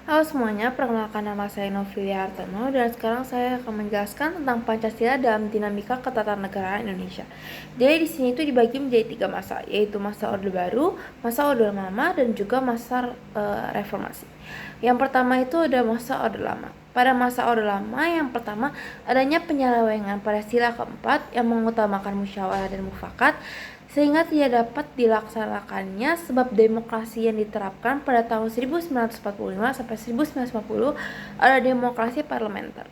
Halo semuanya, perkenalkan nama saya Novilia Hartono dan sekarang saya akan menjelaskan tentang Pancasila dalam dinamika ketatanegaraan Indonesia. Jadi di sini itu dibagi menjadi 3 masa, yaitu masa Orde Baru, masa Orde Lama, dan juga masa reformasi. Yang pertama itu ada masa Orde Lama. Pada masa Orde Lama yang pertama adanya penyelewengan pada sila keempat yang mengutamakan musyawarah dan mufakat, sehingga tidak dapat dilaksanakannya sebab demokrasi yang diterapkan pada tahun 1945 sampai 1950 adalah demokrasi parlementer,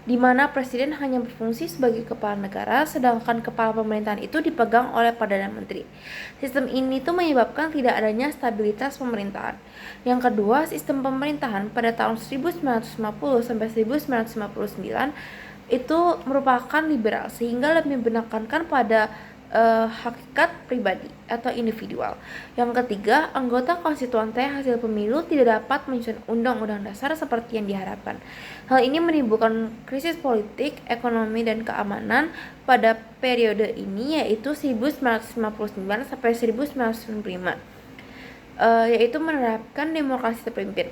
di mana presiden hanya berfungsi sebagai kepala negara sedangkan kepala pemerintahan itu dipegang oleh Perdana Menteri. Sistem ini tuh menyebabkan tidak adanya stabilitas pemerintahan. Yang kedua, sistem pemerintahan pada tahun 1950 sampai 1959 itu merupakan liberal sehingga lebih menekankan pada hakikat pribadi atau individual. Yang ketiga, anggota konstituante hasil pemilu tidak dapat menyusun undang-undang dasar seperti yang diharapkan. Hal ini menimbulkan krisis politik, ekonomi, dan keamanan pada periode ini, yaitu 1959 sampai 1995, yaitu menerapkan demokrasi terpimpin.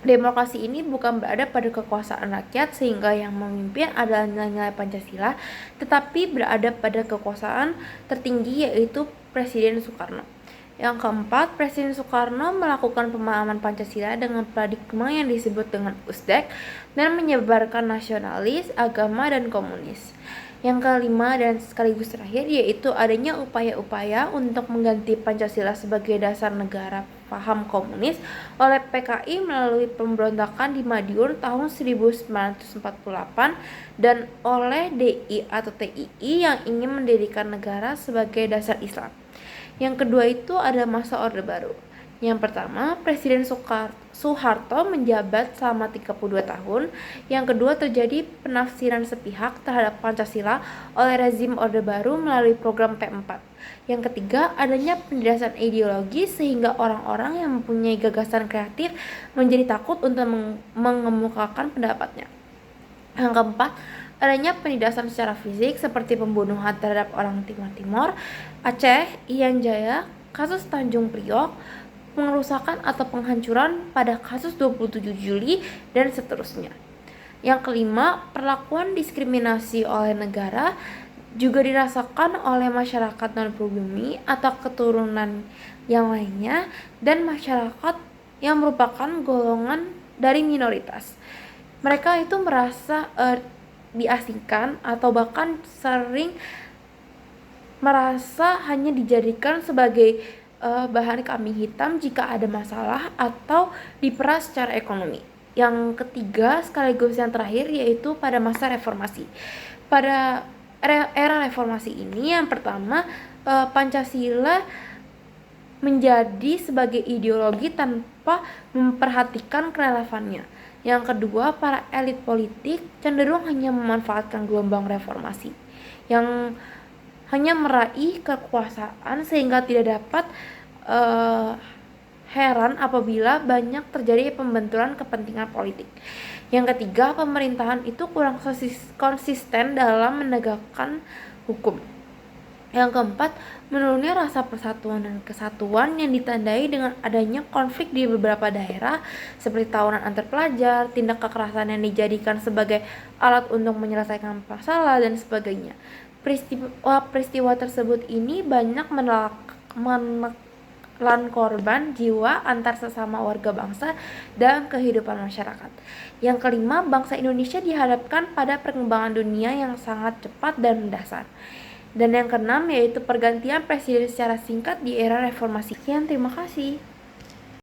Demokrasi ini bukan berada pada kekuasaan rakyat sehingga yang memimpin adalah nilai-nilai Pancasila, tetapi berada pada kekuasaan tertinggi yaitu Presiden Soekarno. Yang keempat, Presiden Soekarno melakukan pemahaman Pancasila dengan paradigma yang disebut dengan USDEK dan menyebarkan nasionalis, agama, dan komunis. Yang kelima dan sekaligus terakhir yaitu adanya upaya-upaya untuk mengganti Pancasila sebagai dasar negara paham komunis oleh PKI melalui pemberontakan di Madiun tahun 1948 dan oleh DI atau TII yang ingin mendirikan negara sebagai dasar Islam. Yang kedua itu ada masa Orde Baru. Yang pertama, Presiden Soeharto menjabat selama 32 tahun. Yang kedua, terjadi penafsiran sepihak terhadap Pancasila oleh rezim Orde Baru melalui program P4. Yang ketiga, adanya penindasan ideologi sehingga orang-orang yang mempunyai gagasan kreatif menjadi takut untuk mengemukakan pendapatnya. Yang keempat, adanya penindasan secara fisik seperti pembunuhan terhadap orang Timor, Aceh, Irian Jaya, kasus Tanjung Priok, pengerusakan atau penghancuran pada kasus 27 Juli, dan seterusnya. Yang kelima, perlakuan diskriminasi oleh negara juga dirasakan oleh masyarakat non-pribumi atau keturunan yang lainnya dan masyarakat yang merupakan golongan dari minoritas. Mereka itu merasa diasingkan atau bahkan sering merasa hanya dijadikan sebagai bahan kambing hitam jika ada masalah atau diperas secara ekonomi. Yang ketiga sekaligus yang terakhir yaitu pada masa reformasi. Pada era reformasi ini yang pertama, Pancasila menjadi sebagai ideologi tanpa memperhatikan kerelevannya. Yang kedua, para elit politik cenderung hanya memanfaatkan gelombang reformasi yang hanya meraih kekuasaan sehingga tidak dapat heran apabila banyak terjadi pembenturan kepentingan politik. Yang ketiga, pemerintahan itu kurang konsisten dalam menegakkan hukum. Yang keempat, menurunnya rasa persatuan dan kesatuan yang ditandai dengan adanya konflik di beberapa daerah seperti tawuran antar pelajar, tindak kekerasan yang dijadikan sebagai alat untuk menyelesaikan masalah, dan sebagainya. Peristiwa tersebut ini banyak menelan korban jiwa antar sesama warga bangsa dan kehidupan masyarakat. Yang kelima, bangsa Indonesia dihadapkan pada perkembangan dunia yang sangat cepat dan mendasar. Dan yang keenam yaitu pergantian presiden secara singkat di era reformasi. Sekian, terima kasih.